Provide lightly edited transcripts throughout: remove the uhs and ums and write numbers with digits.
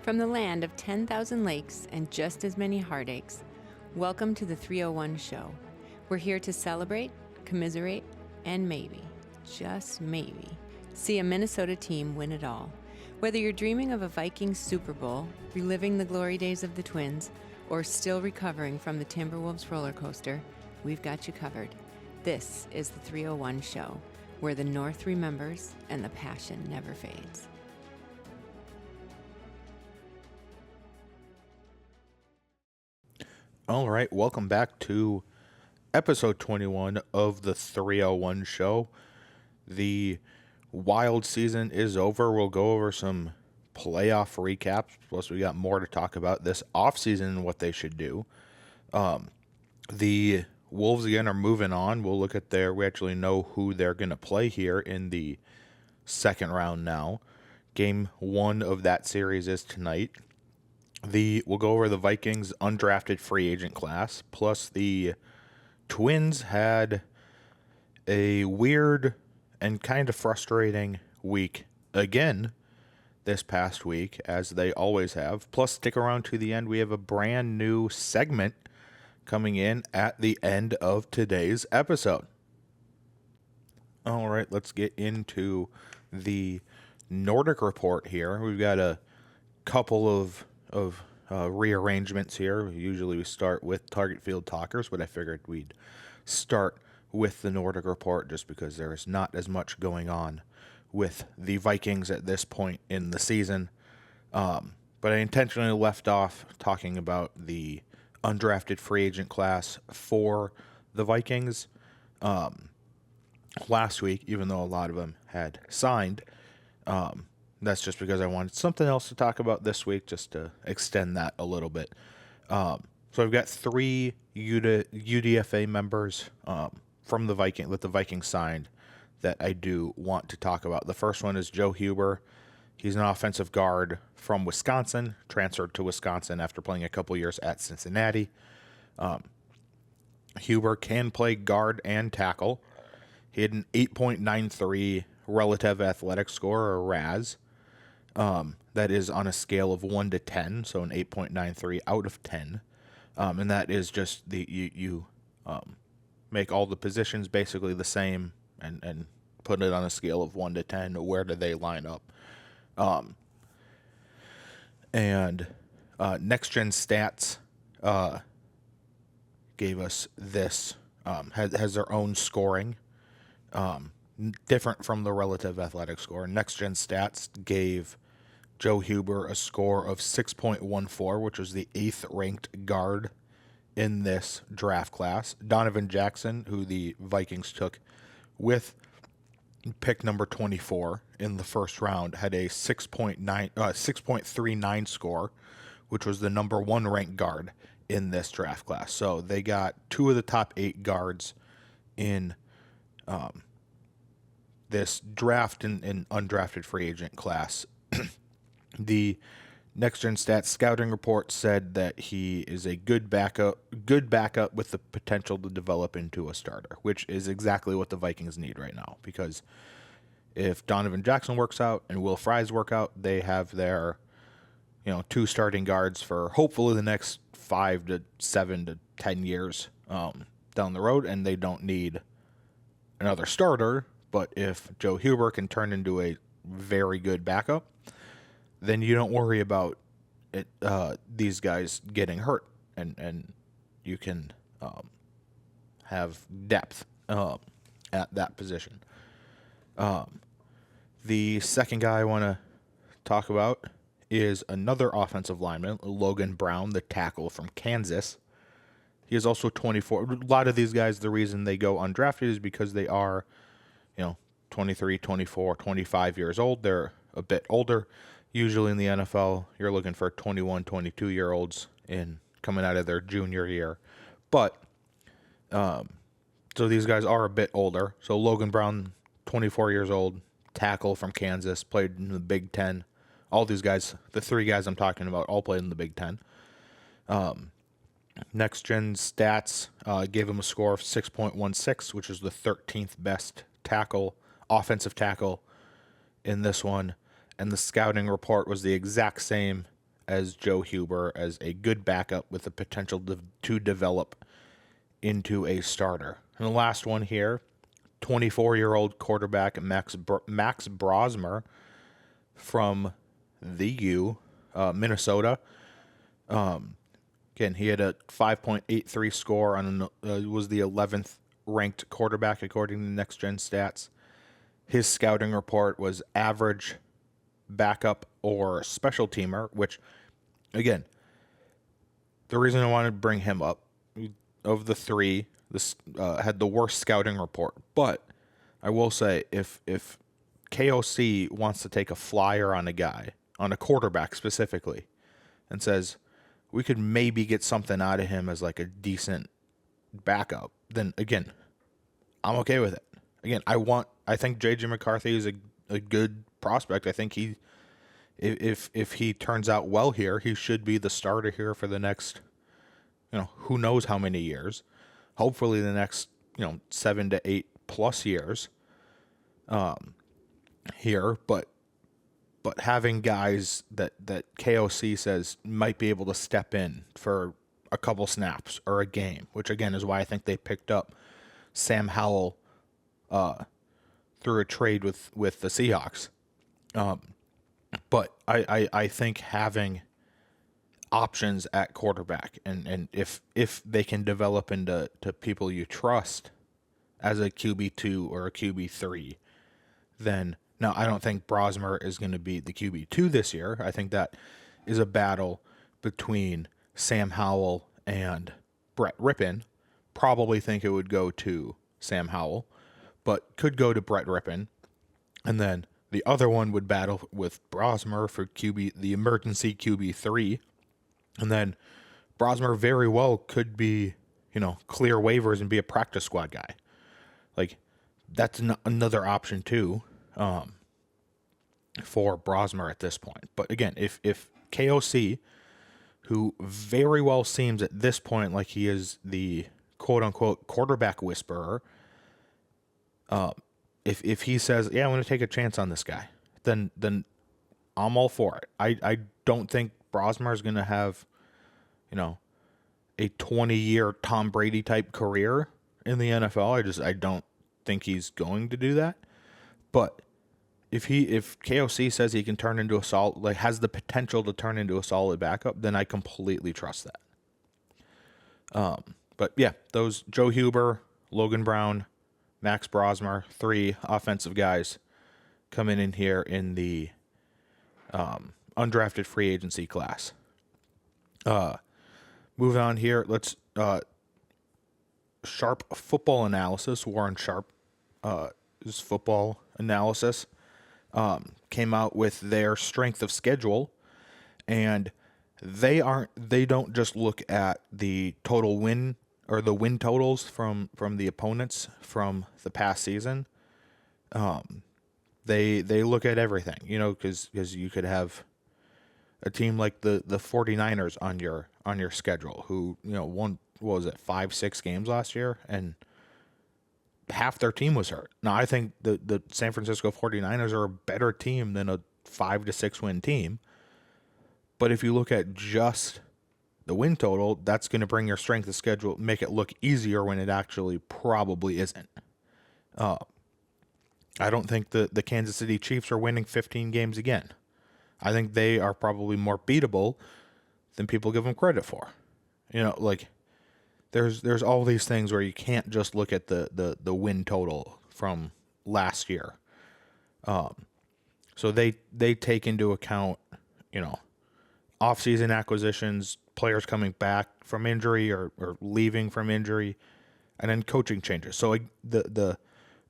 From the land of 10,000 lakes and just as many heartaches, welcome to the 301 Show. We're here to celebrate, commiserate, and maybe, just maybe, see a Minnesota team win it all. Whether you're dreaming of a Vikings Super Bowl, reliving the glory days of the Twins, or still recovering from the Timberwolves roller coaster, we've got you covered. This is the 301 Show, where the North remembers and the passion never fades. All right, welcome back to episode 21 of the 301 Show. The Wild season is over. We'll go over some playoff recaps, plus we got more to talk about this offseason and what they should do. The Wolves, again, are moving on. We'll look at we actually know who they're going to play here in the second round now. Game 1 of that series is tonight. We'll go over the Vikings undrafted free agent class, plus the Twins had a weird and kind of frustrating week again this past week, as they always have. Plus, stick around to the end. We have a brand new segment coming in at the end of today's episode. All right, let's get into the Nordic Report here. We've got a couple of rearrangements here. Usually we start with Target Field Talkers, but I figured we'd start with the Nordic Report just because there is not as much going on with the Vikings at this point in the season. But I intentionally left off talking about the undrafted free agent class for the Vikings last week, even though a lot of them had signed. That's just because I wanted something else to talk about this week, just to extend that a little bit. So I've got 3 UDFA members from the Vikings signed that I do want to talk about. The first one is Joe Huber. He's an offensive guard from Wisconsin, transferred to Wisconsin after playing a couple years at Cincinnati. Huber can play guard and tackle. He had an 8.93 relative athletic score, or RAS. That is on a scale of 1 to 10, so an 8.93 out of 10. And that is just you make all the positions basically the same and put it on a scale of 1 to 10. Where do they line up? And Next Gen Stats gave us this, has their own scoring, different from the relative athletic score. Next Gen Stats gave Joe Huber a score of 6.14, which was the 8th ranked guard in this draft class. Donovan Jackson, who the Vikings took with pick number 24 in the first round, had a 6.39 score, which was the number 1 ranked guard in this draft class. So they got 2 of the top 8 guards in this draft and undrafted free agent class. The Next Gen Stats scouting report said that he is a good backup with the potential to develop into a starter, which is exactly what the Vikings need right now. Because if Donovan Jackson works out and Will Fries work out, they have their 2 starting guards for hopefully the next 5 to 7 to 10 years down the road, and they don't need another starter. But if Joe Huber can turn into a very good backup, then you don't worry about these guys getting hurt, and you can have depth at that position. The second guy I want to talk about is another offensive lineman, Logan Brown, the tackle from Kansas. He is also 24. A lot of these guys, the reason they go undrafted is because they are 23, 24, 25 years old. They're a bit older. Usually in the NFL, you're looking for 21, 22-year-olds coming out of their junior year. But, so these guys are a bit older. So Logan Brown, 24 years old, tackle from Kansas, played in the Big Ten. All these guys, the 3 guys I'm talking about, all played in the Big Ten. Next Gen Stats gave him a score of 6.16, which is the 13th best offensive tackle in this one. And the scouting report was the exact same as Joe Huber as a good backup with the potential to develop into a starter. And the last one here, 24-year-old quarterback Max Brosmer from the U, Minnesota. Again, he had a 5.83 score on was the 11th ranked quarterback according to Next Gen Stats. His scouting report was average, backup, or special teamer, which, again, the reason I wanted to bring him up, of the three, this had the worst scouting report. But I will say, if KOC wants to take a flyer on a guy, on a quarterback specifically, and says, we could maybe get something out of him as like a decent backup, then again, I'm okay with it. Again, I think J.J. McCarthy is a good prospect. I think if he turns out well here, he should be the starter here for the next, who knows how many years. Hopefully the next, 7 to 8 plus years here. But having guys that KOC says might be able to step in for a couple snaps or a game, which again is why I think they picked up Sam Howell through a trade with the Seahawks. But I think having options at quarterback and if they can develop into people you trust as a QB2 or a QB3, then now I don't think Brosmer is going to be the QB2 this year. I think that is a battle between Sam Howell and Brett Rippon. Probably think it would go to Sam Howell, but could go to Brett Rippon. And then the other one would battle with Brosmer for the emergency QB3. And then Brosmer very well could be, clear waivers and be a practice squad guy. Like, that's another option too for Brosmer at this point. But again, if KOC, who very well seems at this point like he is the quote-unquote quarterback whisperer, if he says, yeah, I'm going to take a chance on this guy, then I'm all for it. I don't think Brosmer is going to have, a 20-year Tom Brady type career in the NFL. I don't think he's going to do that. But if KOC says he can turn into a solid, has the potential to turn into a solid backup, then I completely trust that. But yeah, those Joe Huber, Logan Brown, Max Brosmer, 3 offensive guys coming in here in the undrafted free agency class. Moving on here, let's Sharp football analysis. Warren Sharp, his football analysis, came out with their strength of schedule, and they don't just look at the total win or the win totals from the opponents from the past season. They look at everything, because you could have a team like the 49ers on your schedule who, won, 5-6 games last year, and half their team was hurt. Now, I think the San Francisco 49ers are a better team than a 5 to 6 win team. But if you look at just the win total, that's going to bring your strength of schedule, make it look easier when it actually probably isn't. I don't think the Kansas City Chiefs are winning 15 games again. I think they are probably more beatable than people give them credit for. There's all these things where you can't just look at the win total from last year. So they take into account, off-season acquisitions, players coming back from injury or leaving from injury, and then coaching changes. So the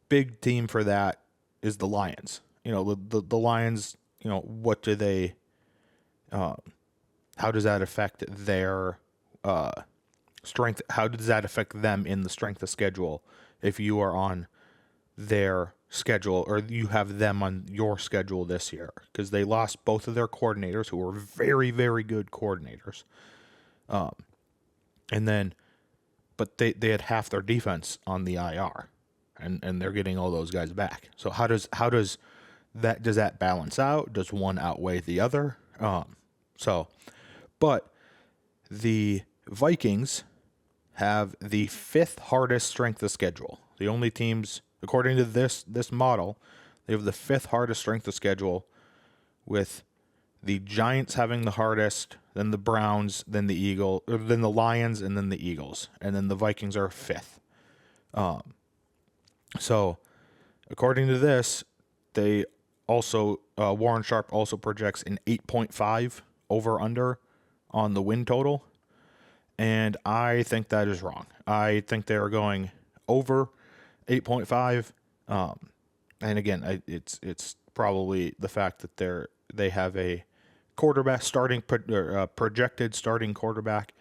big team for that is the Lions. The Lions, what do they, how does that affect their strength? How does that affect them in the strength of schedule if you are on their schedule or you have them on your schedule this year? Because they lost both of their coordinators who were very, very good coordinators. But they had half their defense on the IR, and they're getting all those guys back. So does that balance out? Does one outweigh the other? So, but the Vikings have the 5th hardest strength of schedule. The only teams, according to this model, they have the 5th hardest strength of schedule, with the Giants having the hardest, then the Browns, then then the Lions, and then the Eagles, and then the Vikings are 5th. So, according to this, they also Warren Sharp also projects an 8.5 over under on the win total, and I think that is wrong. I think they are going over 8.5. And again, it's probably the fact that they have a quarterback projected starting quarterback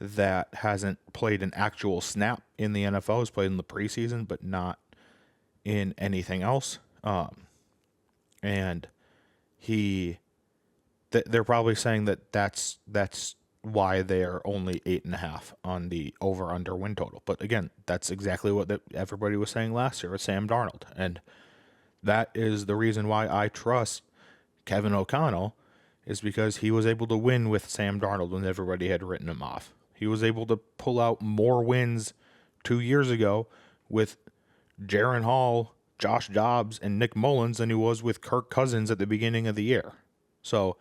that hasn't played an actual snap in the NFL. Has played in the preseason, but not in anything else. And they're probably saying that's why they are only 8.5 on the over/under win total. But again, that's exactly what everybody was saying last year with Sam Darnold, and that is the reason why I trust Kevin O'Connell, is because he was able to win with Sam Darnold when everybody had written him off. He was able to pull out more wins 2 years ago with Jaron Hall, Josh Dobbs, and Nick Mullins than he was with Kirk Cousins at the beginning of the year. So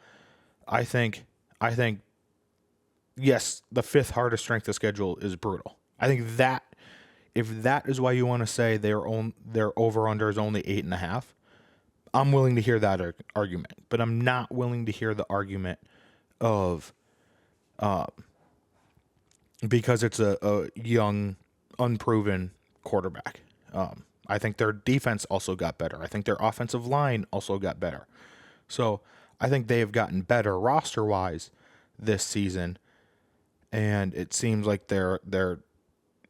I think yes, the 5th hardest strength of schedule is brutal. I think that if that is why you want to say their over/under is only 8.5, I'm willing to hear that argument. But I'm not willing to hear the argument of because it's a young, unproven quarterback. I think their defense also got better. I think their offensive line also got better. So I think they have gotten better roster-wise this season, and it seems like their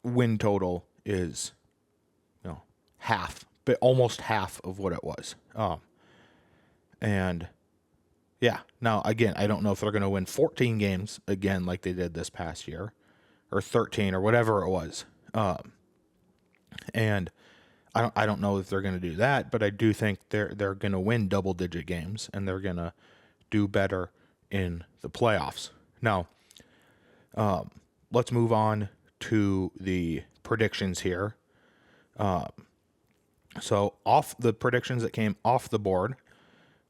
win total is half, but almost half of what it was. And yeah, now again, I don't know if they're going to win 14 games again like they did this past year, or 13 or whatever it was. And I don't know if they're going to do that, but I do think they're going to win double-digit games, and they're going to do better in the playoffs. Now, let's move on to the predictions here. So off the predictions that came off the board,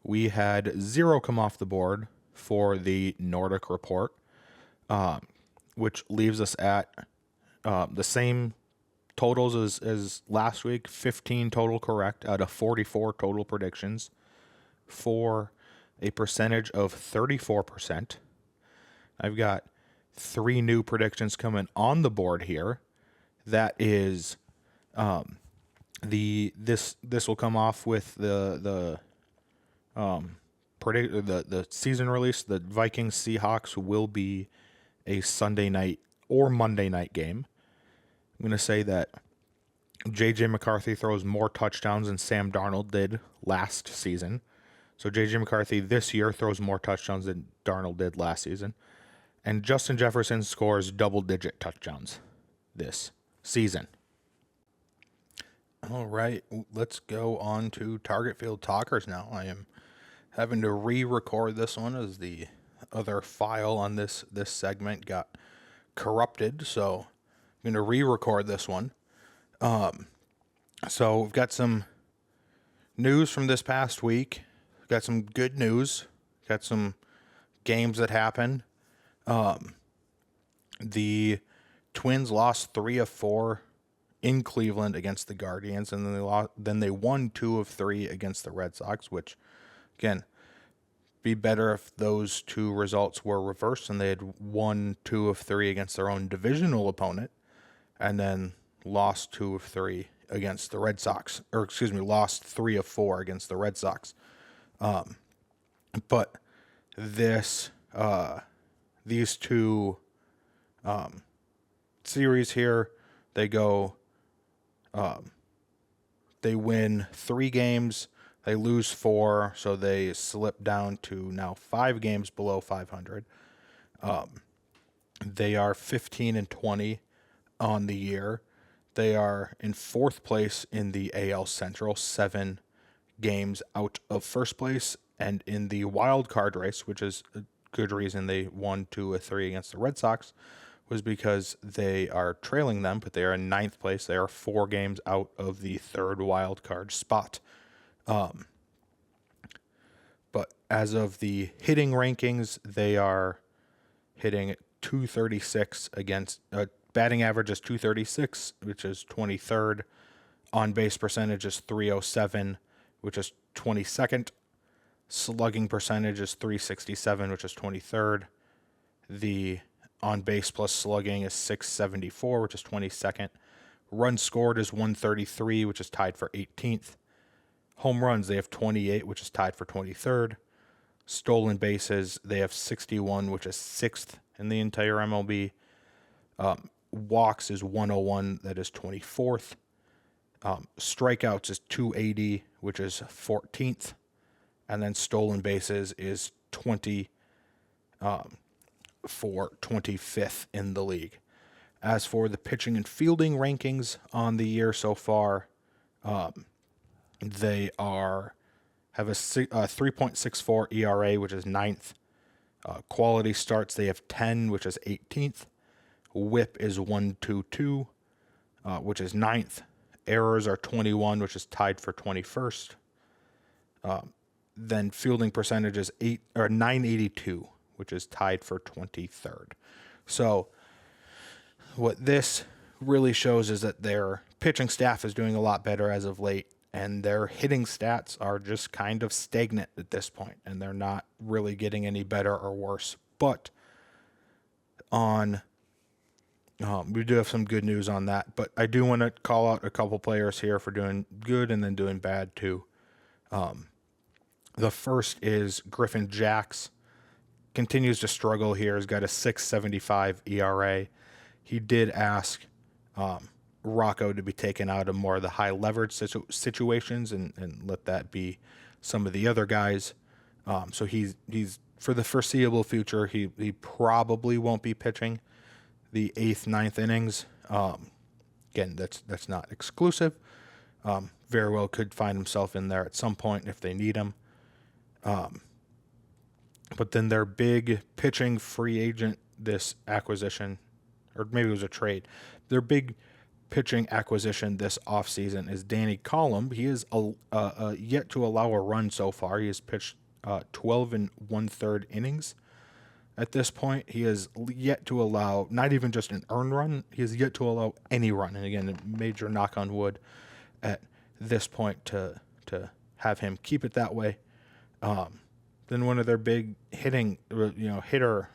we had 0 come off the board for the Nordic Report, which leaves us at the same totals as last week, 15 total correct out of 44 total predictions, for a percentage of 34%. I've got 3 new predictions coming on the board here. That is this will come off with the season release. The Vikings Seahawks will be a Sunday night or Monday night game. I'm going to say that J.J. McCarthy throws more touchdowns than Sam Darnold did last season. So J.J. McCarthy this year throws more touchdowns than Darnold did last season. And Justin Jefferson scores double-digit touchdowns this season. All right, let's go on to Target Field Talkers now. I am having to re-record this one as the other file on this segment got corrupted, so I'm going to re-record this one. So we've got some news from this past week. We've got some good news. Got some games that happened. The Twins lost 3 of 4 in Cleveland against the Guardians, and then they won 2 of 3 against the Red Sox, which, again, be better if those 2 results were reversed and they had won 2 of 3 against their own divisional opponent, and then lost 2 of 3 against the Red Sox, lost 3 of 4 against the Red Sox. But these 2 series here, they win 3 games, they lose 4, so they slip down to now 5 games below 500. They are 15-20 on the year. They are in 4th place in the AL Central, 7 games out of first place, and in the wild card race, which is good reason they won 2-3 against the Red Sox was because they are trailing them, but they are in 9th place. They are 4 games out of the 3rd wild card spot. But as of the hitting rankings, they are hitting 236 against batting average is 236, which is 23rd. On base percentage is 307, which is 22nd. Slugging percentage is 367, which is 23rd. The on base plus slugging is 674, which is 22nd. Runs scored is 133, which is tied for 18th. Home runs, they have 28, which is tied for 23rd. Stolen bases, they have 61, which is 6th in the entire MLB. Walks is 101, that is 24th. Strikeouts is 280, which is 14th. And then stolen bases is 20 for 25th in the league. As for the pitching and fielding rankings on the year so far, they have a 3.64 ERA, which is 9th. Quality starts, they have 10, which is 18th. WHIP is 122, which is 9th. Errors are 21, which is tied for 21st. Then fielding percentage is 982, which is tied for 23rd. So what this really shows is that their pitching staff is doing a lot better as of late, and their hitting stats are just kind of stagnant at this point, and they're not really getting any better or worse. But we do have some good news on that, but I do want to call out a couple players here for doing good and then doing bad too. The first is Griffin Jax. Continues to struggle here. He's got a 6.75 ERA. He did ask Rocco to be taken out of more of the high leverage situations and let that be some of the other guys. So he's for the foreseeable future, he probably won't be pitching the 8th, 9th innings. Again, that's not exclusive. Very well could find himself in there at some point if they need him. But then their big pitching free agent, this acquisition, or maybe it was a trade, their big pitching acquisition this offseason is Danny Collum. He is yet to allow a run so far. He has pitched 12 1/3 innings. At this point, he has yet to allow, not even just an earned run, he has yet to allow any run. And again, a major knock on wood at this point to have him keep it that way. Then one of their big hitter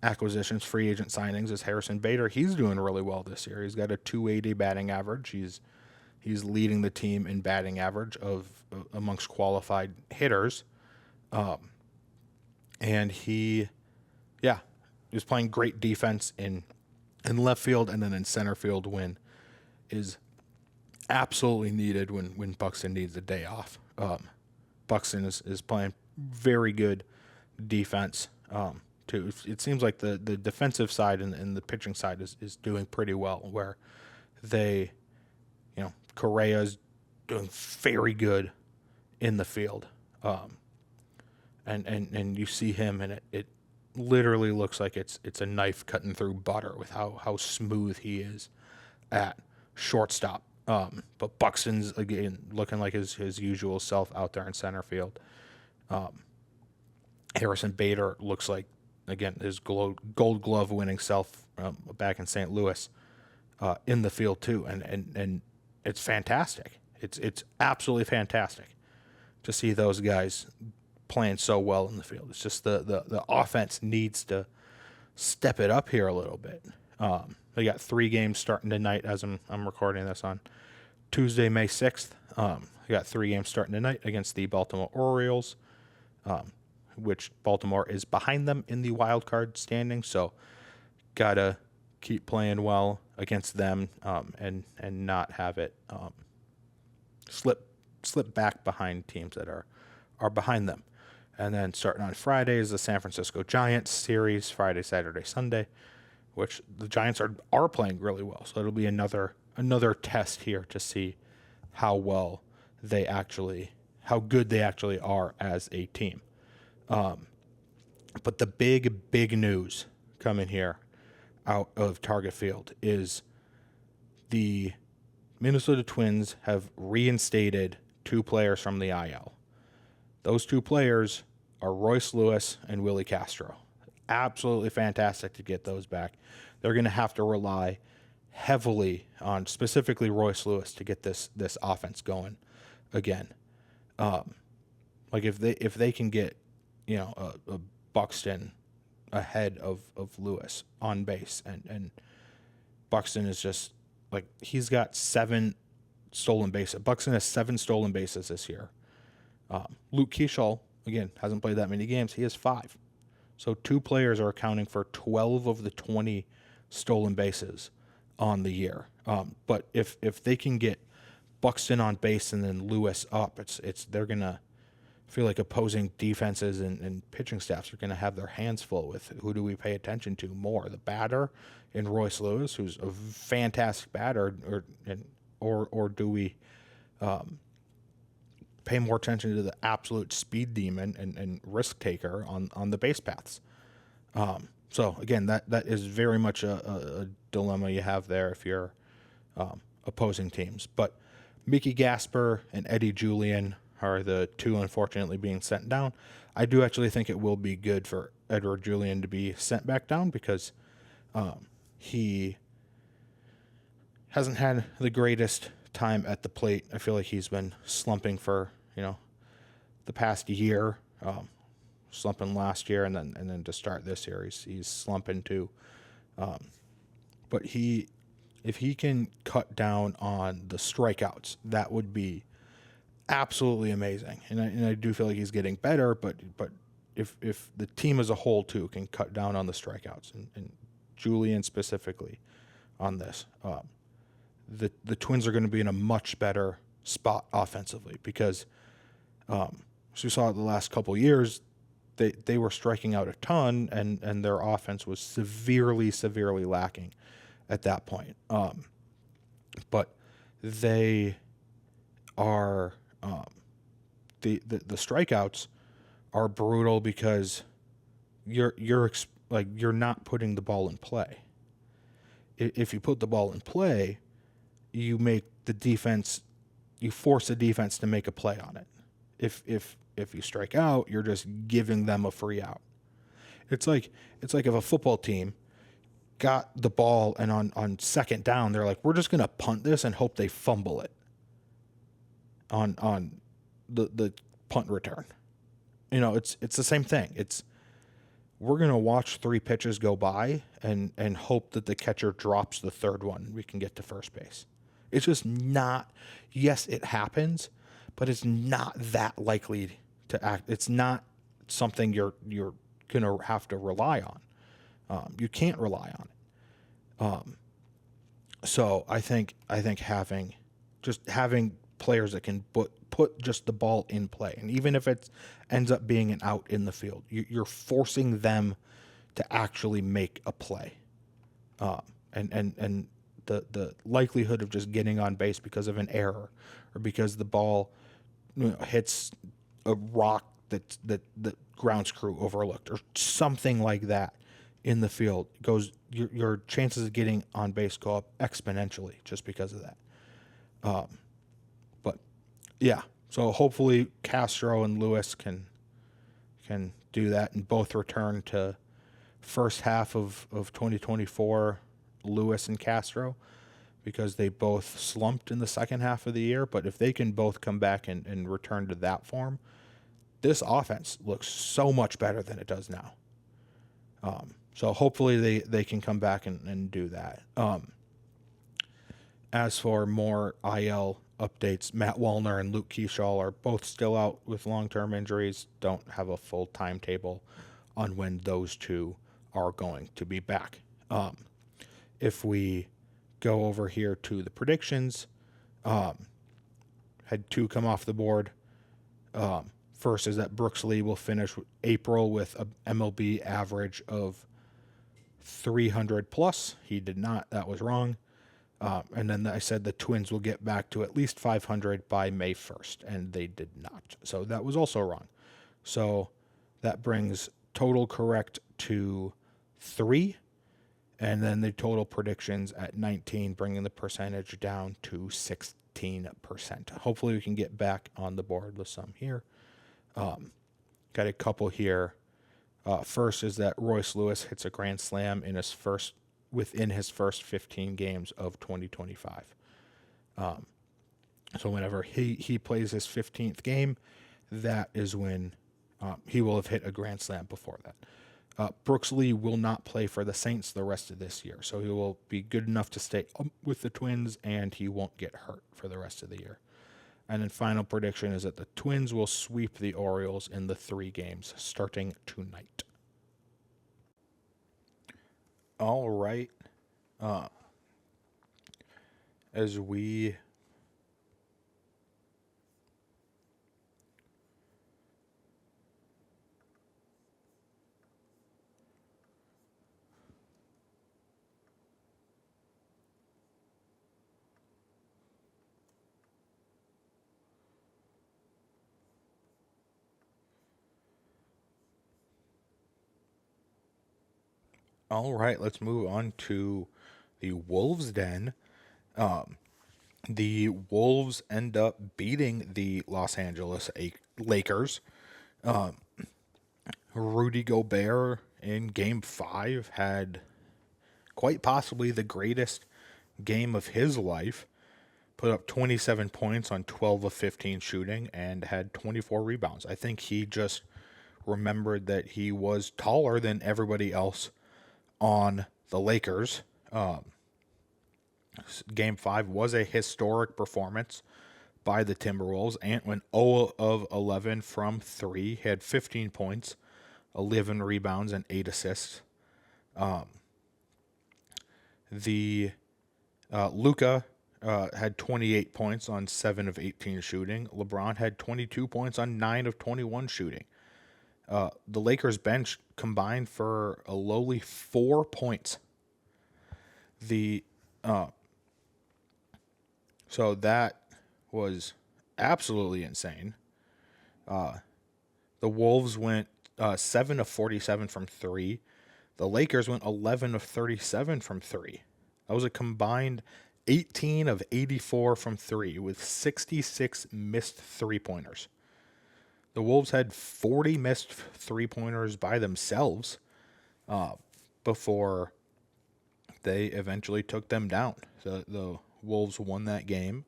acquisitions, free agent signings, is Harrison Bader. He's doing really well this year. He's got a 280 batting average. He's leading the team in batting average amongst qualified hitters. And he was playing great defense in left field and then in center field when is absolutely needed when Buxton needs a day off. Buxton is playing very good defense too. It seems like the defensive side and the pitching side is doing pretty well, where they, Correa's doing very good in the field. And you see him, and it literally looks like it's a knife cutting through butter with how smooth he is at shortstop. But Buxton's, again, looking like his usual self out there in center field. Harrison Bader looks like, again, his gold glove winning self back in St. Louis in the field too. And it's fantastic. It's absolutely fantastic to see those guys playing so well in the field. It's just the offense needs to step it up here a little bit. They got 3 games starting tonight as I'm recording this on Tuesday, May 6th. They got 3 games starting tonight against the Baltimore Orioles, which Baltimore is behind them in the wild card standing. So gotta keep playing well against them and not have it slip back behind teams that are behind them. And then starting on Friday is the San Francisco Giants series, Friday, Saturday, Sunday, which the Giants are playing really well. So it'll be another test here to see how good they actually are as a team. But the big news coming here out of Target Field is the Minnesota Twins have reinstated 2 players from the IL. Those 2 players are Royce Lewis and Willie Castro. Absolutely fantastic to get those back. They're going to have to rely heavily on specifically Royce Lewis to get this offense going again. Like if they can get, a Buxton ahead of Lewis on base, and Buxton is just like, he's got 7 stolen bases. Buxton has 7 stolen bases this year. Luke Keeschall, again, hasn't played that many games. He has 5. So 2 players are accounting for 12 of the 20 stolen bases on the year. But if they can get Buxton on base and then Lewis up, they're gonna feel like opposing defenses and pitching staffs are gonna have their hands full with who do we pay attention to more, the batter in Royce Lewis, who's a fantastic batter, or do we pay more attention to the absolute speed demon and risk taker on the base paths. So again, that is very much a dilemma you have there if you're opposing teams. But Mickey Gasper and Eddie Julian are the 2 unfortunately being sent down. I do actually think it will be good for Edward Julian to be sent back down because he hasn't had the greatest time at the plate. I feel like he's been slumping for the past year, slumping last year, and then to start this year he's slumping too. But if he can cut down on the strikeouts, that would be absolutely amazing. And I do feel like he's getting better, but if the team as a whole too can cut down on the strikeouts, and Julian specifically on this, the Twins are going to be in a much better spot offensively because as we saw the last couple of years, they were striking out a ton, and their offense was severely lacking at that point. But they are the strikeouts are brutal because you're not putting the ball in play. If you put the ball in play, you force the defense to make a play on it. If you strike out, you're just giving them a free out. It's like if a football team got the ball and on second down, they're like, we're just gonna punt this and hope they fumble it on the punt return. It's the same thing. We're gonna watch 3 pitches go by and hope that the catcher drops the third one and we can get to first base. It's just not. Yes, it happens, but it's not that likely to act. It's not something you're gonna have to rely on. You can't rely on it. So I think having players that can put just the ball in play, and even if it ends up being an out in the field, you're forcing them to actually make a play, and the likelihood of just getting on base because of an error or because the ball hits a rock that the grounds crew overlooked or something like that in the field goes, your chances of getting on base go up exponentially just because of that. But yeah, so hopefully Castro and Lewis can do that and both return to first half of 2024, Lewis and Castro, because they both slumped in the second half of the year. But if they can both come back and return to that form, this offense looks so much better than it does now. So hopefully they can come back and do that. As for more IL updates, Matt Wallner and Luke Keeschall are both still out with long-term injuries. Don't have a full timetable on when those two are going to be back. If we go over here to the predictions, had 2 come off the board. First is that Brooks Lee will finish April with a MLB average of 300 plus. He did not. That was wrong. And then I said the Twins will get back to at least 500 by May 1st, and they did not. So that was also wrong. So that brings total correct to 3, and then the total predictions at 19, bringing the percentage down to 16%. Hopefully we can get back on the board with some here. Got a couple here. First is that Royce Lewis hits a grand slam within his first 15 games of 2025. So whenever he plays his 15th game, that is when he will have hit a grand slam before that. Brooks Lee will not play for the Saints the rest of this year, so he will be good enough to stay up with the Twins, and he won't get hurt for the rest of the year. And then final prediction is that the Twins will sweep the Orioles in the 3 games starting tonight. All right. As we All right, let's move on to the Wolves' Den. The Wolves end up beating the Los Angeles Lakers. Rudy Gobert in Game 5 had quite possibly the greatest game of his life. Put up 27 points on 12 of 15 shooting and had 24 rebounds. I think he just remembered that he was taller than everybody else on the Lakers. Game 5 was a historic performance by the Timberwolves. Ant went 0 of 11 from 3, had 15 points, 11 rebounds, and 8 assists. Luka had 28 points on 7 of 18 shooting. LeBron had 22 points on 9 of 21 shooting. The Lakers bench combined for a lowly 4 points. So that was absolutely insane. The Wolves went 7 of 47 from 3. The Lakers went 11 of 37 from 3. That was a combined 18 of 84 from 3 with 66 missed three-pointers. The Wolves had 40 missed three-pointers by themselves before they eventually took them down. So the Wolves won that game.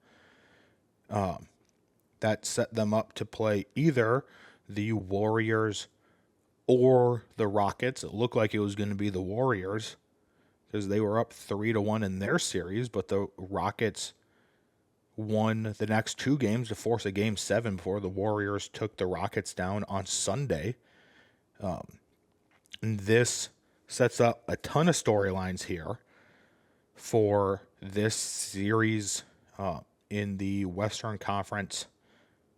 That set them up to play either the Warriors or the Rockets. It looked like it was going to be the Warriors because they were up 3-1 in their series, but the Rockets won the next 2 games to force a Game 7 before the Warriors took the Rockets down on Sunday. And this sets up a ton of storylines here for this series in the Western Conference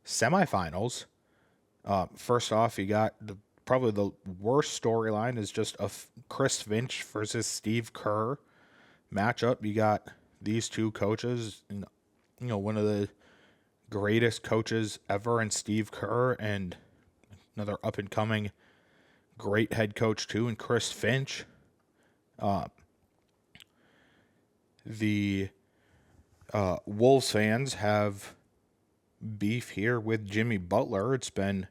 semifinals. First off, you got probably the worst storyline is just a Chris Finch versus Steve Kerr matchup. You got these two coaches, one of the greatest coaches ever in Steve Kerr and another up-and-coming great head coach too in Chris Finch. The Wolves fans have beef here with Jimmy Butler. It's been,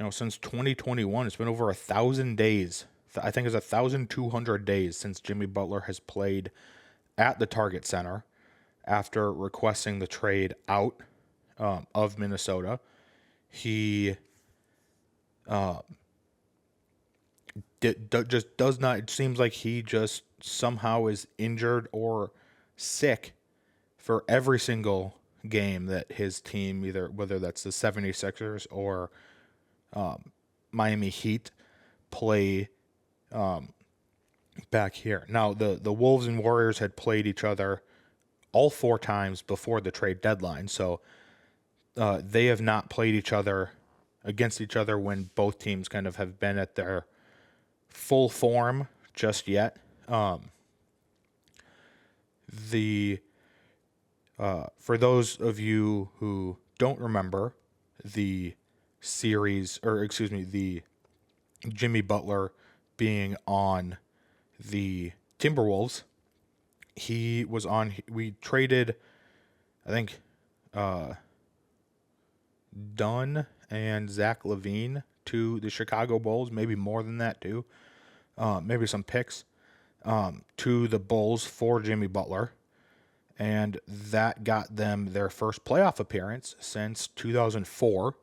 since 2021, it's been over 1,000 days. I think it's 1,200 days since Jimmy Butler has played at the Target Center after requesting the trade out of Minnesota. He just does not. It seems like he just somehow is injured or sick for every single game that his team, whether that's the 76ers or Miami Heat, play back here. Now, the Wolves and Warriors had played each other all 4 times before the trade deadline, so they have not played against each other when both teams kind of have been at their full form just yet. For those of you who don't remember the Jimmy Butler being on the Timberwolves. We traded, I think, Dunn and Zach LaVine to the Chicago Bulls, maybe more than that too. Maybe some picks to the Bulls for Jimmy Butler. And that got them their first playoff appearance since 2004.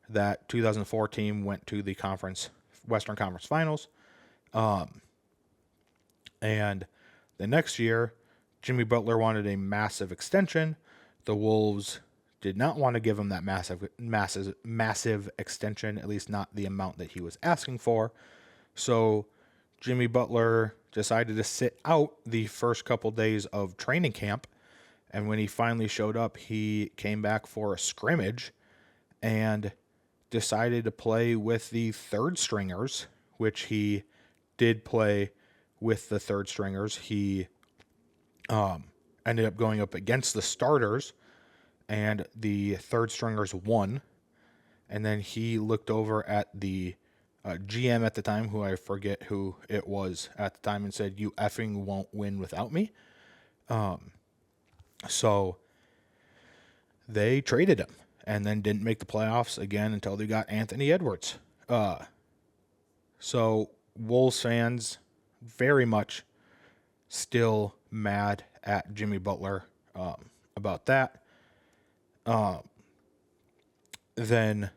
That 2004 team went to the Western Conference Finals. And the next year, Jimmy Butler wanted a massive extension. The Wolves did not want to give him that massive extension, at least not the amount that he was asking for. So Jimmy Butler decided to sit out the first couple days of training camp. And when he finally showed up, he came back for a scrimmage and decided to play with the third stringers, which he did play with the third stringers. He ended up going up against the starters, and the third stringers won. And then he looked over at the GM at the time, who I forget who it was at the time, and said, "You effing won't win without me." So they traded him and then didn't make the playoffs again until they got Anthony Edwards. So Wolves fans very much still mad at Jimmy Butler about that. Then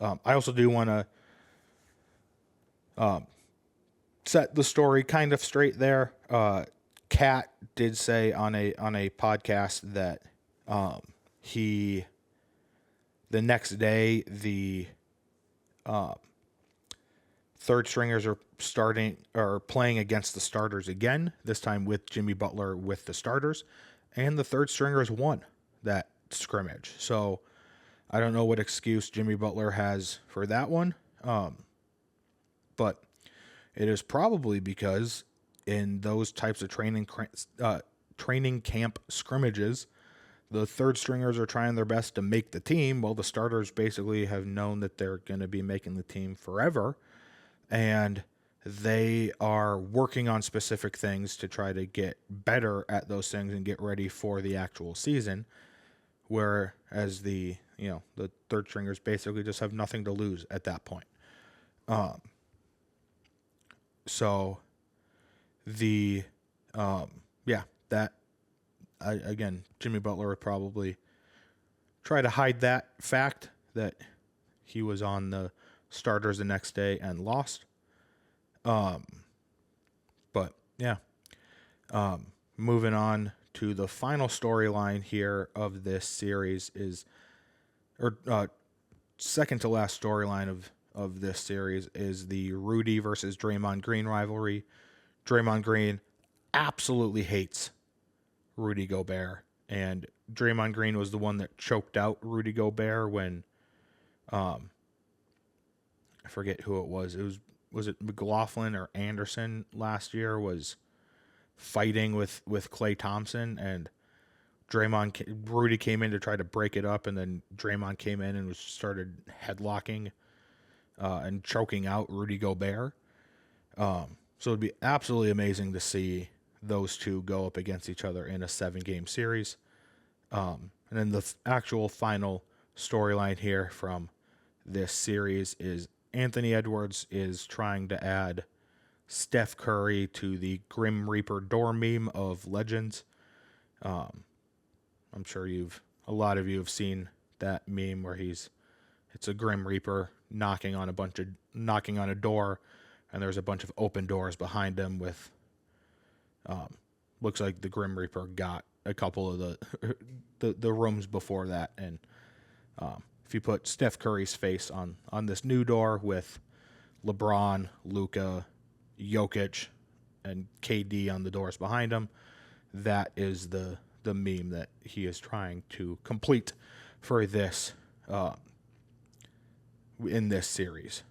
I also do want to set the story kind of straight there. Kat did say on a podcast that the next day the third stringers are playing against the starters again, this time with Jimmy Butler with the starters, and the third stringers won that scrimmage. So I don't know what excuse Jimmy Butler has for that one, but it is probably because in those types of training camp scrimmages, the third stringers are trying their best to make the team, while the starters basically have known that they're going to be making the team forever, and they are working on specific things to try to get better at those things and get ready for the actual season, whereas the third stringers basically just have nothing to lose at that point. Again, Jimmy Butler would probably try to hide that fact that he was on the starters the next day and lost. Moving on to the final storyline here of this series second to last storyline of this series is the Rudy versus Draymond Green rivalry. Draymond Green absolutely hates Rudy Gobert, and Draymond Green was the one that choked out Rudy Gobert when I forget who it was. Was it McLaughlin or Anderson last year was fighting with Klay Thompson, and Rudy came in to try to break it up, and then Draymond came in and started headlocking and choking out Rudy Gobert. So it'd be absolutely amazing to see those two go up against each other in a 7-game series. And then the actual final storyline here from this series is Anthony Edwards is trying to add Steph Curry to the Grim Reaper door meme of legends. I'm sure a lot of you have seen that meme where it's a Grim Reaper knocking on a door, and there's a bunch of open doors behind him with looks like the Grim Reaper got a couple of the rooms before that, and if you put Steph Curry's face on this new door with LeBron, Luka, Jokic, and KD on the doors behind him, that is the meme that he is trying to complete for this in this series.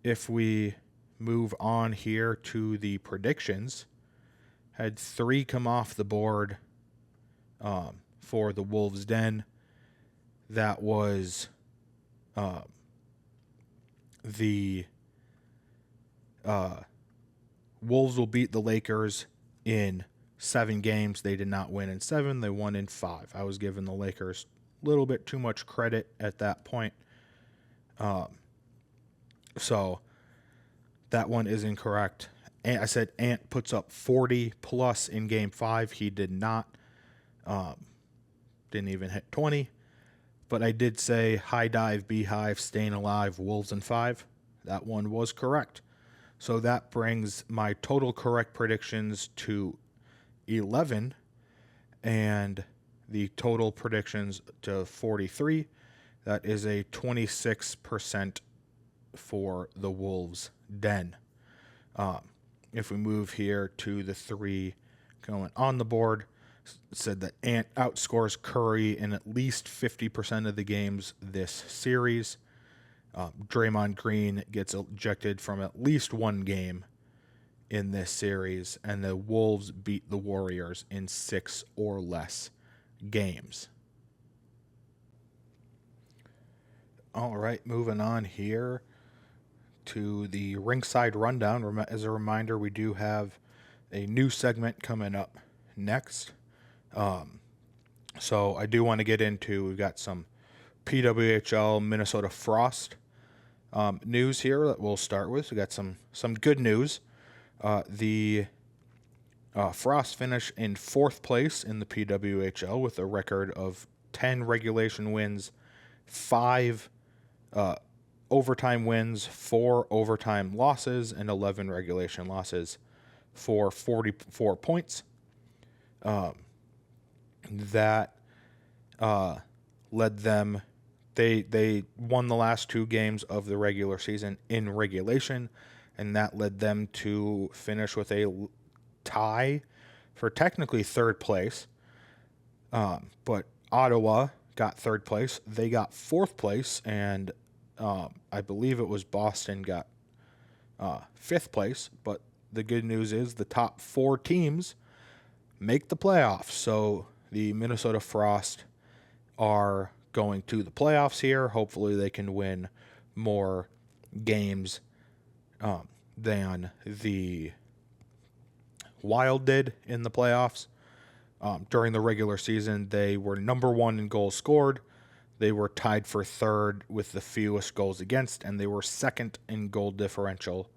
If we move on here to the predictions, had 3 come off the board for the Wolves' Den. That was the Wolves will beat the Lakers in 7 games. They did not win in 7. They won in 5. I was giving the Lakers a little bit too much credit at that point. So that one is incorrect. And I said Ant puts up 40 plus in game 5. He did not. Didn't even hit 20. But I did say High Dive, Beehive, Staying Alive, Wolves in 5. That one was correct. So that brings my total correct predictions to 11 and the total predictions to 43. That is a 26% for the Wolves' den. If we move here to the 3 going on the board, said that Ant outscores Curry in at least 50% of the games this series. Draymond Green gets ejected from at least one game in this series, and the Wolves beat the Warriors in 6 or less games. All right, moving on here to the Rinkside Rundown. As a reminder, we do have a new segment coming up next. So I do want to get into, we've got some PWHL Minnesota Frost news here that we'll start with. We got some good news. The Frost finished in 4th place in the PWHL with a record of 10 regulation wins, 5 overtime wins, 4 overtime losses, and 11 regulation losses for 44 points. That led them. They won the last 2 games of the regular season in regulation, and that led them to finish with a tie for technically 3rd place. But Ottawa got 3rd place. They got 4th place, and I believe it was Boston got 5th place. But the good news is the top 4 teams make the playoffs. So the Minnesota Frost are going to the playoffs here. Hopefully they can win more games than the Wild did in the playoffs. During the regular season, they were number 1 in goals scored. They were tied for 3rd with the fewest goals against, and they were 2nd in goal differential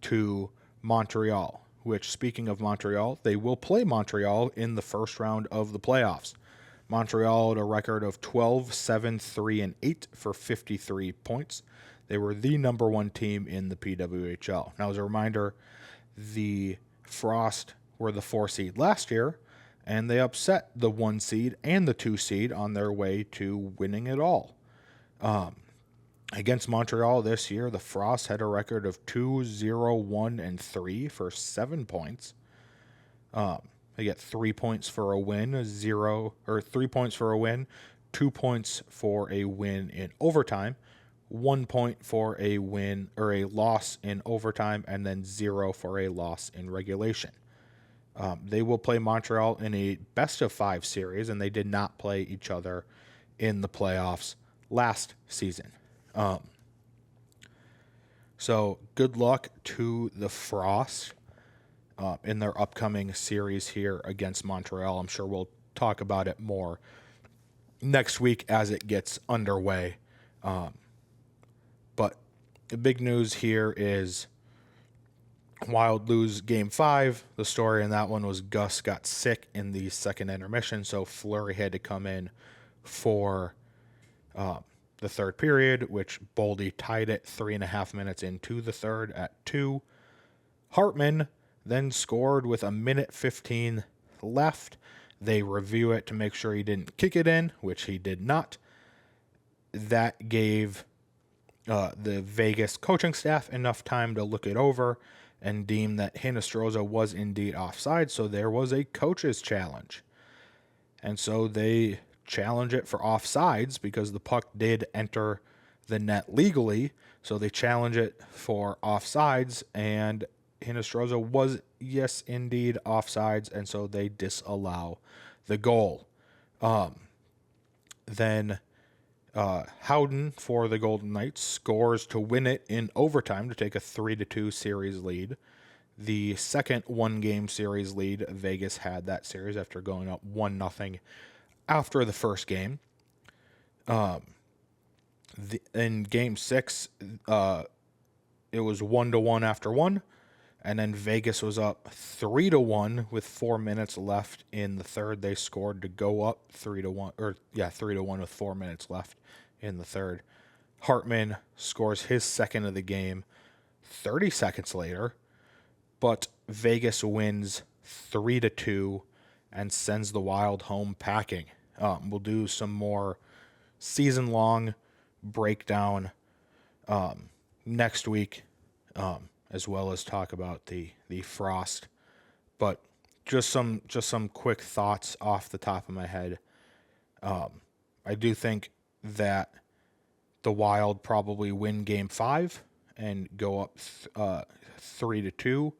to Montreal, which, speaking of Montreal, they will play Montreal in the first round of the playoffs. Montreal had a record of 12, 7, 3, and 8 for 53 points. They were the number 1 team in the PWHL. Now, as a reminder, the Frost were the 4 seed last year, and they upset the 1 seed and the 2 seed on their way to winning it all. Against Montreal this year, the Frost had a record of 2, 0, 1, and 3 for 7 points. They get 3 points for a win, 3 points for a win, 2 points for a win in overtime, 1 point for a win or a loss in overtime, and then 0 for a loss in regulation. They will play Montreal in a best-of-5 series, and they did not play each other in the playoffs last season. So good luck to the Frost in their upcoming series here against Montreal. I'm sure we'll talk about it more next week as it gets underway. But the big news here is Wild lose Game 5. The story in that one was Gus got sick in the second intermission, so Fleury had to come in for the third period, which Boldy tied it 3.5 minutes into the third at 2. Hartman then scored with 1:15 left. They review it to make sure he didn't kick it in, which he did not. That gave the Vegas coaching staff enough time to look it over and deem that Hinostroza was indeed offside, so there was a coach's challenge. And so they challenge it for offsides because the puck did enter the net legally, so they challenge it for offsides, and Hinostroza was, yes, indeed, offsides, and so they disallow the goal. Then Howden for the Golden Knights scores to win it in overtime to take a 3-2 series lead. The second one-game series lead Vegas had that series after going up 1-0 after the first game. In Game 6, it was 1-1 after one, and then Vegas was up 3-1 with 4 minutes left in the third. They scored to go up 3-1 with 4 minutes left in the third. Hartman scores his second of the game 30 seconds later, but Vegas wins 3-2 and sends the Wild home packing. We'll do some more season-long breakdown next week, as well as talk about the Frost. But just some quick thoughts off the top of my head. I do think that the Wild probably win Game 5 and go up 3-2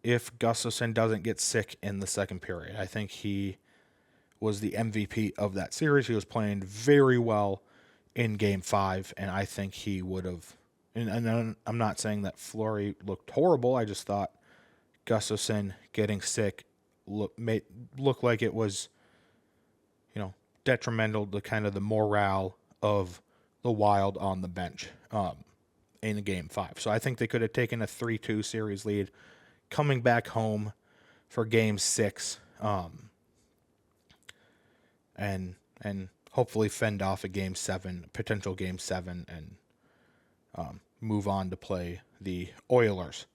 if Gustafsson doesn't get sick in the second period. I think he was the MVP of that series. He was playing very well in Game 5, and I think he would have. And I'm not saying that Fleury looked horrible. I just thought Gustafsson getting sick looked like it was, detrimental to kind of the morale of the Wild on the bench in Game 5. So I think they could have taken a 3-2 series lead coming back home for Game 6 and hopefully fend off a potential Game 7, and move on to play the Oilers.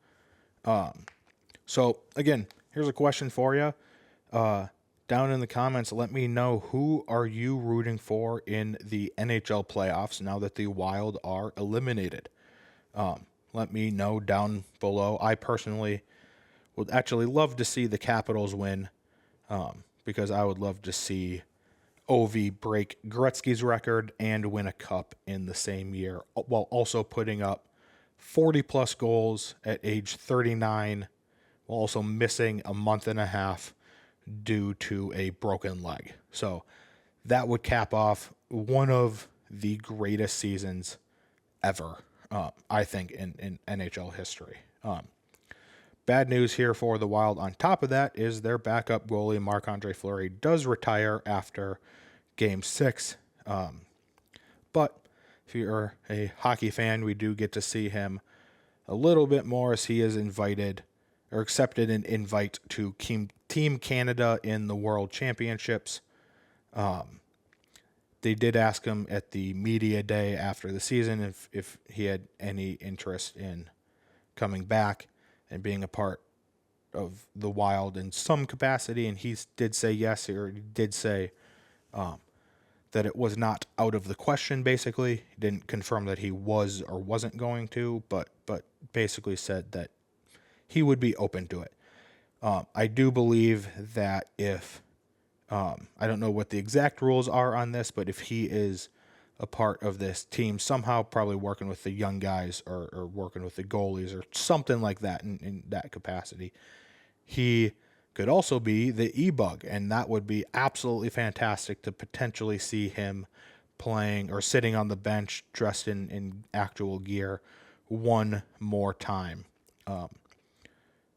So, again, here's a question for you. Down in the comments, let me know, who are you rooting for in the NHL playoffs now that the Wild are eliminated? Let me know down below. I personally would actually love to see the Capitals win, because I would love to see Ovi break Gretzky's record and win a cup in the same year, while also putting up 40-plus goals at age 39, while also missing a month and a half due to a broken leg. So that would cap off one of the greatest seasons ever, I think, in NHL history. Bad news here for the Wild on top of that is their backup goalie, Marc-Andre Fleury, does retire after Game 6. But if you're a hockey fan, we do get to see him a little bit more, as he is accepted an invite to Team Canada in the World Championships. They did ask him at the media day after the season if he had any interest in coming back and being a part of the Wild in some capacity, and he did say yes, or he did say that it was not out of the question, basically. He didn't confirm that he was or wasn't going to, but basically said that he would be open to it. I do believe that if, I don't know what the exact rules are on this, but if he is a part of this team somehow, probably working with the young guys or working with the goalies or something like that in that capacity, he could also be the e-bug, and that would be absolutely fantastic to potentially see him playing or sitting on the bench dressed in actual gear one more time.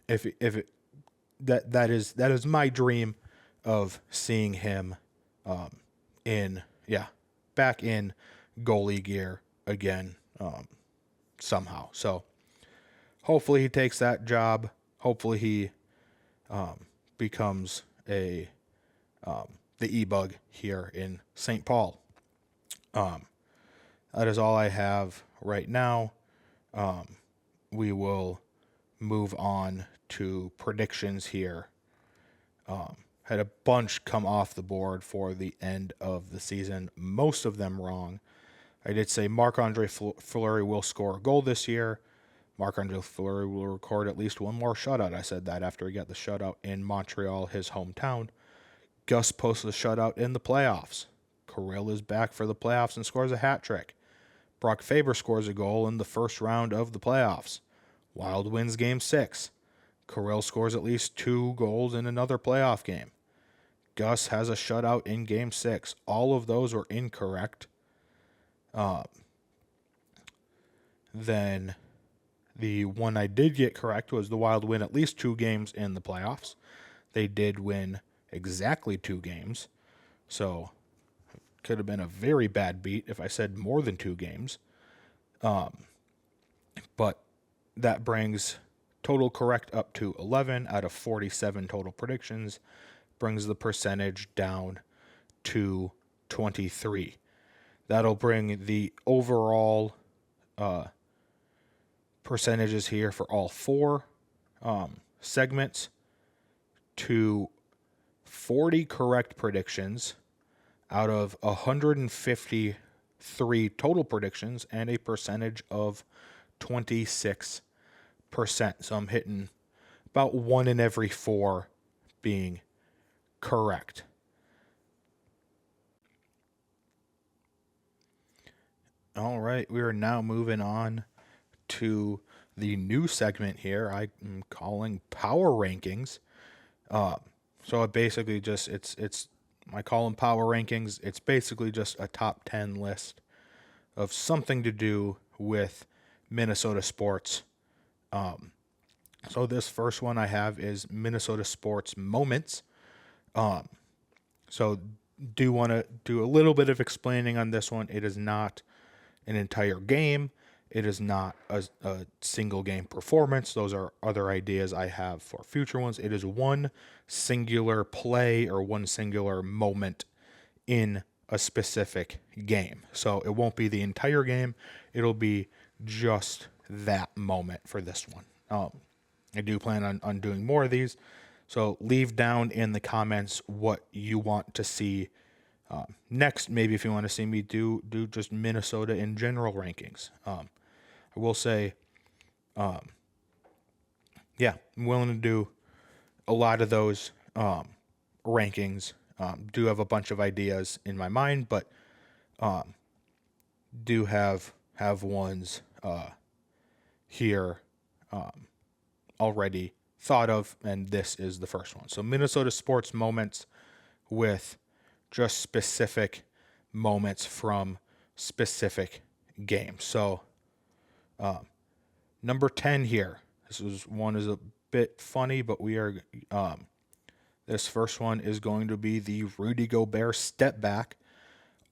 That is my dream of seeing him back in goalie gear again somehow. So hopefully he takes that job. Hopefully he becomes the e-bug here in St. Paul. That is all I have right now. We will move on to predictions here. Had a bunch come off the board for the end of the season, most of them wrong. I did say Marc-Andre Fleury will score a goal this year. Marc-Andre Fleury will record at least one more shutout. I said that after he got the shutout in Montreal, his hometown. Gus posted a shutout in the playoffs. Kirill is back for the playoffs and scores a hat trick. Brock Faber scores a goal in the first round of the playoffs. Wild wins Game 6. Kirill scores at least 2 goals in another playoff game. Gus has a shutout in Game 6. All of those were incorrect. Then the one I did get correct was the Wild win at least 2 games in the playoffs. They did win exactly 2 games. So could have been a very bad beat if I said more than 2 games. But that brings total correct up to 11 out of 47 total predictions, brings the percentage down to 23. That'll bring the overall percentages here for all 4 segments to 40 correct predictions out of 153 total predictions and a percentage of 26%. So I'm hitting about 1 in every 4 being correct. All right, we are now moving on to the new segment here I'm calling Power Rankings. So it basically just, I call them Power Rankings. It's basically just a top 10 list of something to do with Minnesota sports. So this first one I have is Minnesota sports moments. So do want to do a little bit of explaining on this one. It is not an entire game. It is not a single game performance. Those are other ideas I have for future ones. It is one singular play or one singular moment in a specific game. So it won't be the entire game. It'll be just that moment for this one. I do plan on doing more of these. So leave down in the comments what you want to see next. Maybe if you want to see me do just Minnesota in general rankings. I will say, I'm willing to do a lot of those rankings. Do have a bunch of ideas in my mind, but do have ones here already thought of, and this is the first one. So Minnesota sports moments with just specific moments from specific games. So number 10 here. This is a bit funny, but we are this first one is going to be the Rudy Gobert step back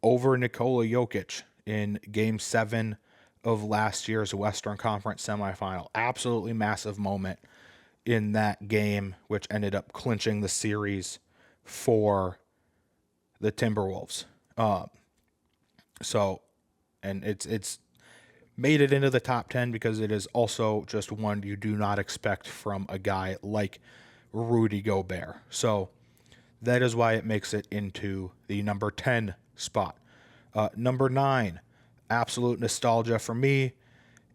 over Nikola Jokic in Game 7 of last year's Western Conference semifinal. Absolutely massive moment in that game, which ended up clinching the series for the Timberwolves. And it's made it into the top 10 because it is also just one you do not expect from a guy like Rudy Gobert. So that is why it makes it into the number 10 spot. Number 9, absolute nostalgia for me.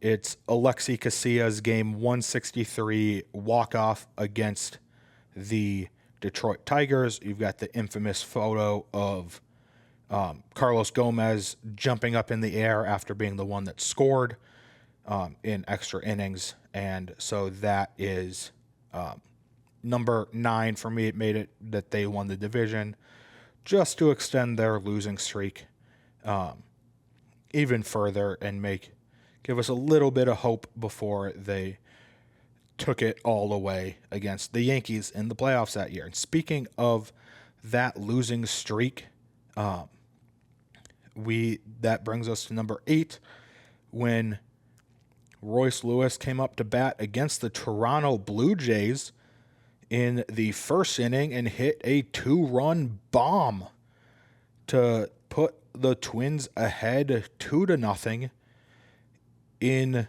It's Alexei Casillas' game 163 walk-off against the Detroit Tigers. You've got the infamous photo of Carlos Gomez jumping up in the air after being the one that scored in extra innings. And so that is number 9 for me. It made it that they won the division just to extend their losing streak even further and give us a little bit of hope before they took it all away against the Yankees in the playoffs that year. And speaking of that losing streak, that brings us to number 8, when Royce Lewis came up to bat against the Toronto Blue Jays in the first inning and hit a 2-run bomb to put the Twins ahead 2-0 in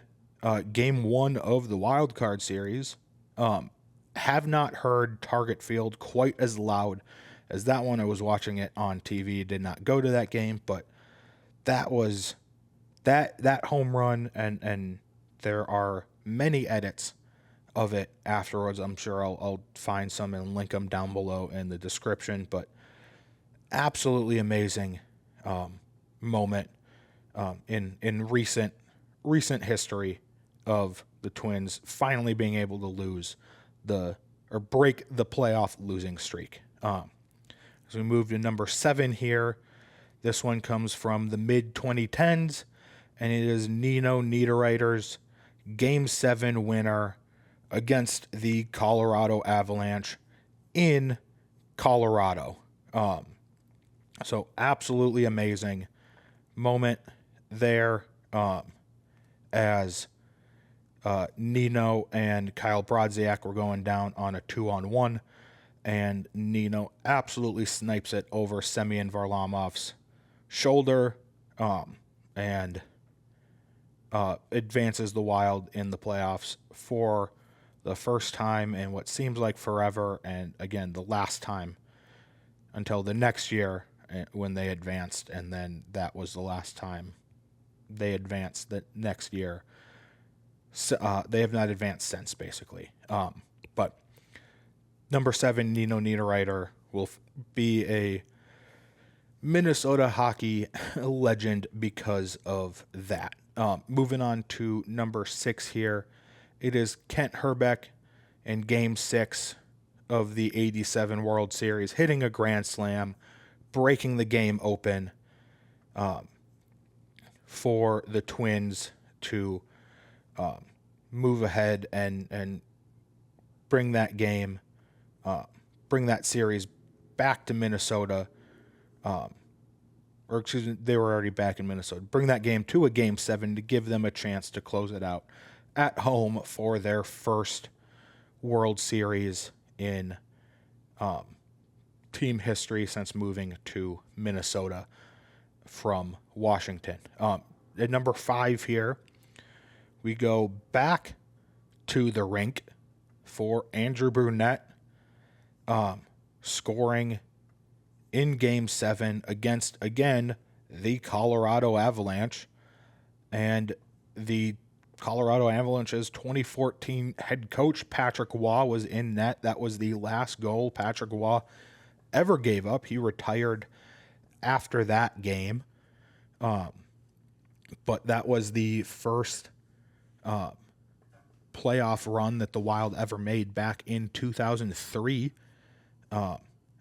Game 1 of the Wild Card Series. Have not heard Target Field quite as loud as that one. I was watching it on TV, did not go to that game, but that was that home run, and there are many edits of it afterwards. I'm sure I'll find some and link them down below in the description, but absolutely amazing moment in recent history of the Twins finally being able to break the playoff losing streak. So we move to number 7 here. This one comes from the mid-2010s, and it is Nino Niederreiter's Game 7 winner against the Colorado Avalanche in Colorado. So absolutely amazing moment there, as Nino and Kyle Brodziak were going down on a 2-on-1, and Nino absolutely snipes it over Semyon Varlamov's shoulder, and advances the Wild in the playoffs for the first time in what seems like forever, and again, the last time until the next year when they advanced, and then that was the last time they advanced the next year. So, they have not advanced since, basically. But number 7, Nino Niederreiter, will be a Minnesota hockey legend because of that. Moving on to number 6 here, it is Kent Herbeck in Game 6 of the 87 World Series, hitting a grand slam, breaking the game open for the Twins to move ahead and bring that game, bring that series back to Minnesota. Or excuse me, they were already back in Minnesota. Bring that game to a Game 7 to give them a chance to close it out at home for their first World Series in team history since moving to Minnesota from Washington. At number 5 here, we go back to the rink for Andrew Brunette, scoring in Game 7 against, again, the Colorado Avalanche. And the Colorado Avalanche's 2014 head coach, Patrick Waugh, was in net. That was the last goal Patrick Waugh ever gave up. He retired after that game. But that was the first playoff run that the Wild ever made back in 2003.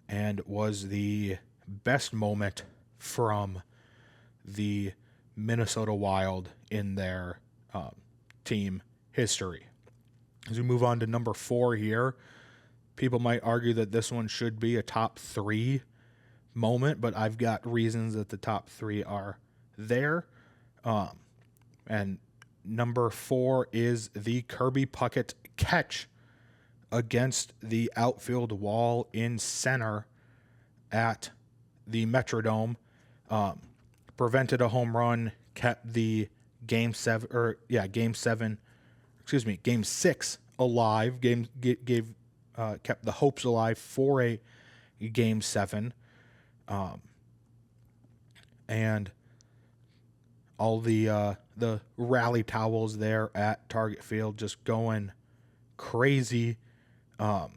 And was the best moment from the Minnesota Wild in their team history. As we move on to number 4 here, people might argue that this one should be a top 3 moment, but I've got reasons that the top 3 are there. And number 4 is the Kirby Puckett catch against the outfield wall in center at the Metrodome. Prevented a home run, kept the Game 6 alive, kept the hopes alive for a Game 7. And all the rally towels there at Target Field just going crazy. Not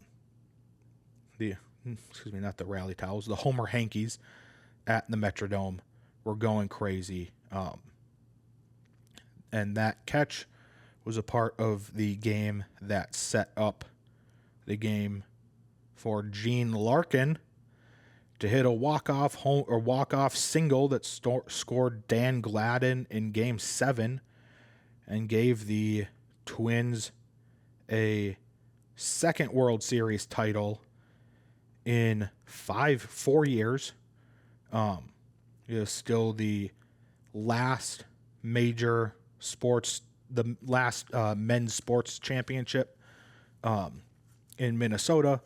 the rally towels, the Homer hankies at the Metrodome were going crazy. And that catch was a part of the game that set up the game for Gene Larkin to hit a walk-off single that scored Dan Gladden in Game 7 and gave the Twins a second World Series title in 4 years. It is still the last major sports, the last men's sports championship in Minnesota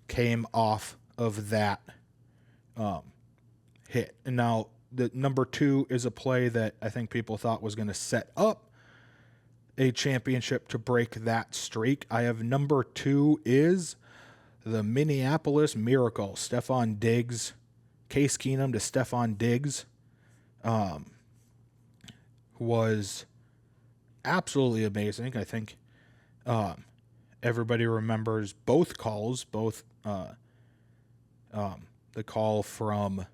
came off of that hit. And now the number 2 is a play that I think people thought was going to set up a championship to break that streak. I have number 2 is the Minneapolis Miracle. Stephon Diggs, Case Keenum to Stephon Diggs, was absolutely amazing. I think everybody remembers both calls, the call from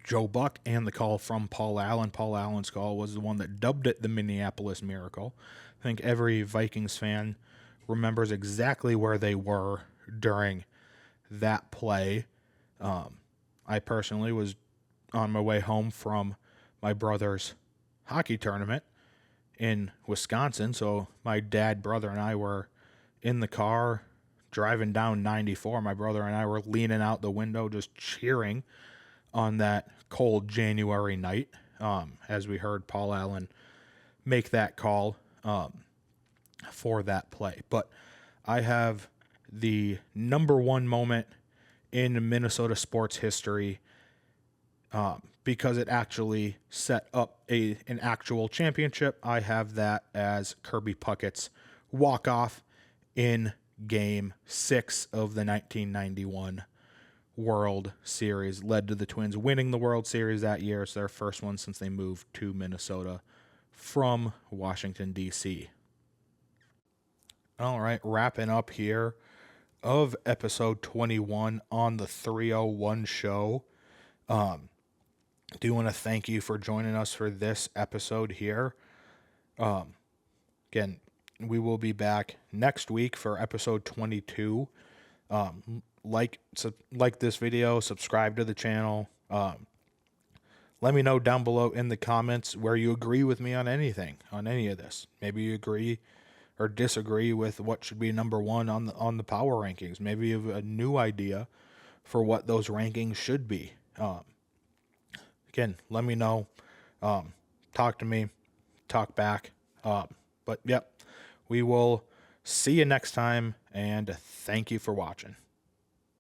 Joe Buck and the call from Paul Allen. Paul Allen's call was the one that dubbed it the Minneapolis Miracle. I think every Vikings fan remembers exactly where they were during that play. I personally was on my way home from my brother's hockey tournament in Wisconsin. So my dad, brother, and I were in the car driving down 94. My brother and I were leaning out the window just cheering on that cold January night as we heard Paul Allen make that call for that play. But I have the number one moment in Minnesota sports history because it actually set up an actual championship. I have that as Kirby Puckett's walk-off in Game 6 of the 1991 World Series. Led to the Twins winning the World Series that year. It's their first one since they moved to Minnesota from Washington, D.C. All right, wrapping up here of episode 21 on the 301 show. Do want to thank you for joining us for this episode here. Again, we will be back next week for episode 22. Like this video, subscribe to the channel. Let me know down below in the comments where you agree with me on anything, on any of this. Maybe you agree or disagree with what should be number one on the power rankings. Maybe you have a new idea for what those rankings should be. Again, let me know. Talk to me. Talk back. But, yep, we will see you next time, and thank you for watching.